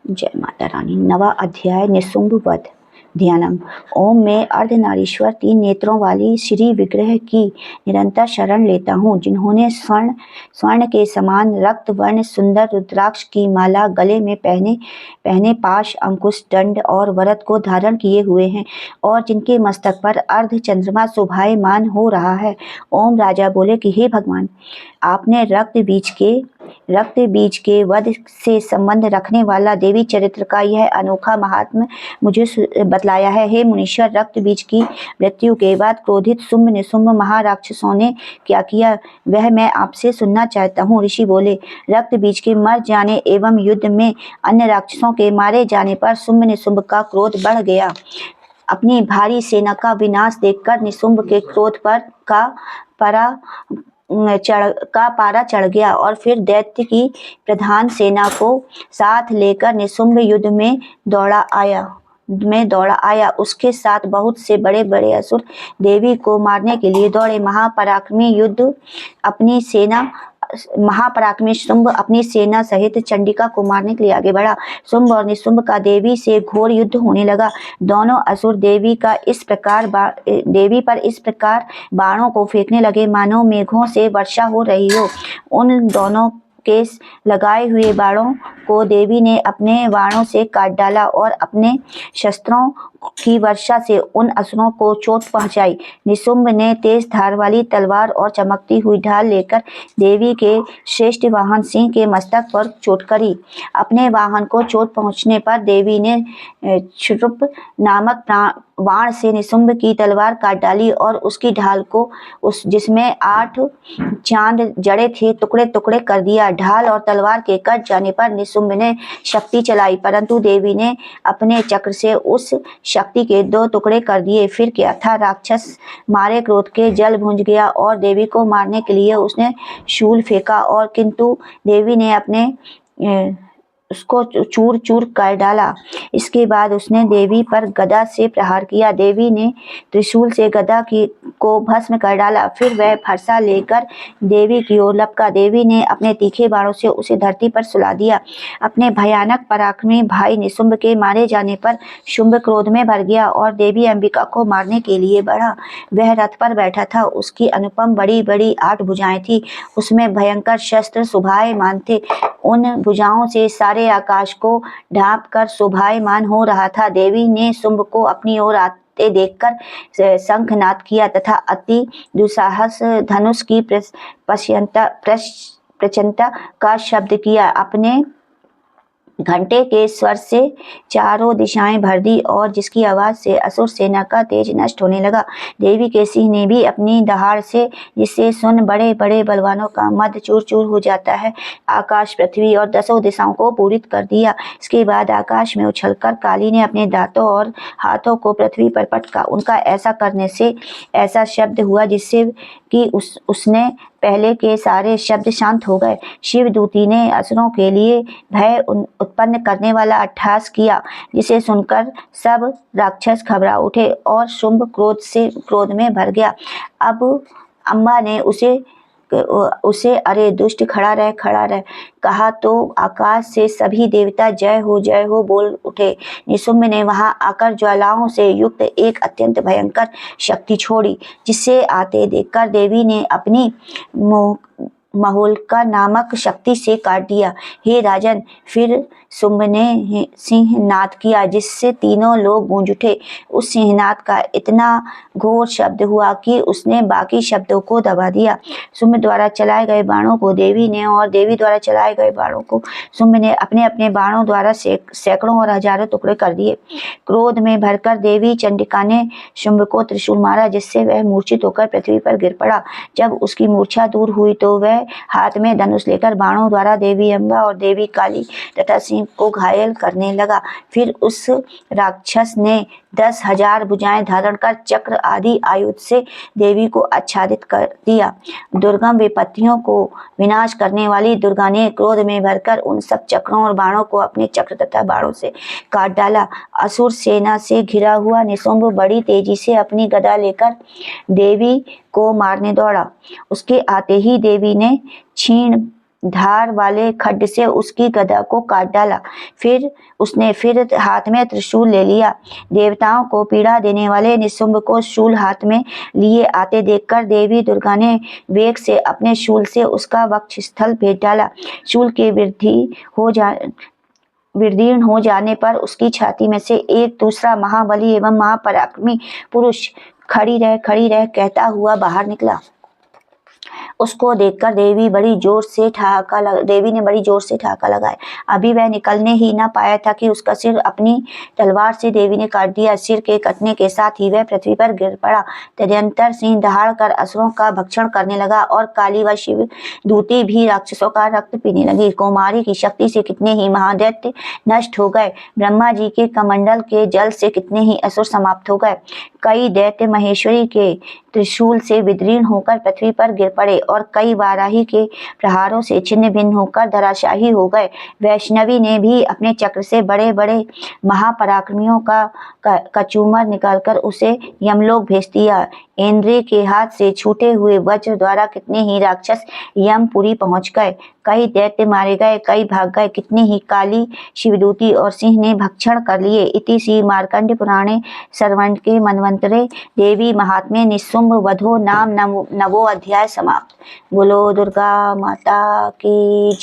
जय माता रानी। नवा अध्याय निशुंभ वध। ध्यानम। ओम में अर्धनारीश्वर 3 नेत्रों वाली श्री विग्रह की निरंतर शरण लेता हूँ, जिन्होंने स्वर्ण के समान रक्त वर्ण सुंदर रुद्राक्ष की माला गले में पहने पाश अंकुश दंड और वरद को धारण किए हुए हैं और जिनके मस्तक पर अर्ध चंद्रमा शोभायमान हो रहा है। ओम राजा बोले कि हे भगवान, आपने रक्त बीज के वध से संबंध रखने वाला देवी चरित्र का यह अनोखा महात्म्य मुझे बतलाया है। हे मुनीश्वर, रक्त बीज की मृत्यु के बाद क्रोधित शुंभ निशुंभ महाराक्षसों ने क्या किया, वह मैं आपसे सुनना चाहता हूँ। ऋषि बोले, रक्त बीज के मर जाने एवं युद्ध में अन्य राक्षसों के मारे जाने पर शुंभ निशुंभ का क्रोध बढ़ गया। अपनी भारी सेना का विनाश देखकर निशुंभ के क्रोध का पारा चढ़ गया और फिर दैत्य की प्रधान सेना को साथ लेकर निशुंभ युद्ध में दौड़ा आया। उसके साथ बहुत से बड़े बड़े असुर देवी को मारने के लिए दौड़े। महापराक्रमी शुंभ अपनी सेना सहित चंडिका को मारने के लिए आगे बढ़ा। शुंभ और निशुंभ का देवी से घोर युद्ध होने लगा। दोनों असुर देवी पर इस प्रकार बाणों को फेंकने लगे मानो मेघों से वर्षा हो रही हो। उन दोनों के लगाए हुए बाणों को देवी ने अपने बाणों से काट डाला और अपने शस्त्रों की वर्षा से उन असुरों को चोट पहुंचाई। निशुंभ ने तेज धार वाली तलवार और चमकती हुई ढाल लेकर देवी के श्रेष्ठ वाहन सिंह के मस्तक पर चोट करी। अपने वाहन को चोट पहुंचने पर देवी ने क्षुप नामक बाण से निशुंभ की तलवार काट डाली और उसकी ढाल को जिसमें 8 चांद जड़े थे टुकड़े टुकड़े कर दिया। ढाल और तलवार के कट जाने पर निशुंभ ने शक्ति चलाई, परंतु देवी ने अपने चक्र से उस शक्ति के 2 टुकड़े कर दिए। फिर क्या था, राक्षस मारे क्रोध के जल भुंज गया और देवी को मारने के लिए उसने शूल फेंका और किंतु देवी ने अपने उसको चूर चूर कर डाला। इसके बाद उसने देवी पर गदा से प्रहार किया। देवी ने त्रिशूल से गदा को भस्म कर डाला। फिर वह फरसा लेकर देवी की ओर लपका। देवी ने अपने तीखे बाणों से उसे धरती पर सुला दिया। अपने भयानक पराक्रमी भाई निशुंभ के मारे जाने पर शुंभ क्रोध में भर गया और देवी अंबिका को मारने के लिए बढ़ा। वह रथ पर बैठा था। उसकी अनुपम बड़ी बड़ी 8 भुजाएं थी। उसमें भयंकर शस्त्र शोभायमान थे। उन भुजाओं से सारे आकाश को ढांप कर शोभायमान हो रहा था। देवी ने शुंभ को अपनी ओर आते देखकर शंखनाद किया तथा अति दुस्साहस धनुष की प्रचंडता का शब्द किया। अपने घंटे के स्वर से चारों दिशाएं भर दी और जिसकी आवाज से असुर सेना का तेज नष्ट होने लगा। देवी के सिंह ने भी अपनी दहाड़ से, जिससे सुन बड़े बड़े बलवानों का मद चूर चूर हो जाता है, आकाश पृथ्वी और 10 दिशाओं को पूरित कर दिया। इसके बाद आकाश में उछलकर काली ने अपने दांतों और हाथों को पृथ्वी पर पटका। उनका ऐसा करने से ऐसा शब्द हुआ जिससे कि उसने पहले के सारे शब्द शांत हो गए। शिवदूती ने असुरों के लिए भय उत्पन्न करने वाला अट्टहास किया, जिसे सुनकर सब राक्षस घबरा उठे और शुंभ क्रोध में भर गया। अब अम्बा ने उसे अरे दुष्ट, खड़ा रह कहा तो आकाश से सभी देवता जय हो बोल उठे। निशुंभ ने वहां आकर ज्वालाओं से युक्त एक अत्यंत भयंकर शक्ति छोड़ी, जिसे आते देखकर देवी ने अपनी महोल्का नामक शक्ति से काट दिया। हे राजन, फिर शुंभ ने सिंहनाद किया, जिससे तीनों लोग गूंज उठे। उस सिंहनाद का इतना घोर शब्द हुआ कि उसने बाकी शब्दों को दबा दिया। शुंभ द्वारा चलाए गए बाणों को देवी ने और देवी द्वारा चलाए गए बाणों को शुंभ ने अपने अपने बाणों द्वारा सैकड़ों और हजारों टुकड़े कर दिए। क्रोध में भरकर देवी चंडिका ने शुंभ को त्रिशूल मारा, जिससे वह मूर्छित होकर पृथ्वी पर गिर पड़ा। जब उसकी मूर्छा दूर हुई तो वह हाथ में धनुष लेकर बाणों द्वारा देवी अम्बा और देवी काली तथा सिंह को घायल करने लगा। फिर उस राक्षस ने 10,000 भुजाएं धारण कर चक्र आदि आयुध से देवी को आच्छादित कर दिया। दुर्गम विपत्तियों को विनाश करने वाली दुर्गा ने क्रोध में भरकर उन सब चक्रों और बाणों को अपने चक्र तथा बाणों से काट डाला। असुर सेना से घिरा हुआ निशुंभ बड़ी तेजी से अपनी गदा लेकर देवी को मारने दौड़ा। उसके आते ही देवी ने क्षीण धार वाले खड्ड से उसकी गदा को काट डाला। फिर उसने हाथ में त्रिशूल ले लिया। देवताओं को पीड़ा देने वाले निशुंभ को शूल हाथ में लिए आते देखकर देवी दुर्गा ने वेग से अपने शूल से उसका वक्षस्थल भेद डाला। शूल के विदीर्ण हो जाने पर उसकी छाती में से एक दूसरा महाबली एवं महापराक्रमी पुरुष खड़ी रह कहता हुआ बाहर निकला। उसको देखकर देवी ने बड़ी जोर से ठहाका लगाया। अभी वह निकलने ही न पाया था कि उसका सिर अपनी तलवार से देवी ने काट दिया। सिर के कटने के साथ ही वह पृथ्वी पर गिर पड़ा। तदनंतर सिंह दहाड़ कर असुरों का भक्षण करने लगा और काली व शिव दूती भी राक्षसों का रक्त पीने लगी। कौमारी की शक्ति से कितने ही महादैत्य नष्ट हो गए। ब्रह्मा जी के कमंडल के जल से कितने ही असुर समाप्त हो गए। कई दैत्य महेश्वरी के त्रिशूल से विदीर्ण होकर पृथ्वी पर गिर पड़े और कई वाराही के प्रहारों से छिन्न भिन्न होकर धराशायी हो गए। वैष्णवी ने भी अपने चक्र से बड़े बड़े महापराक्रमियों का चूमर निकालकर उसे यमलोक भेज दिया। इंद्र के हाथ से छूटे हुए वज्र द्वारा कितने ही राक्षस यमपुरी पहुंच गए। कई दैत्य मारे गए, कई भाग गए। कितने ही काली शिवदूती और सिंह ने भक्षण कर लिए। इति श्री मार्कंड पुराणे सर्वण के मनवंतरे देवी महात्म्ये निशुंभ वधो नाम नवो अध्याय समाप्त। बोलो दुर्गा माता की जय।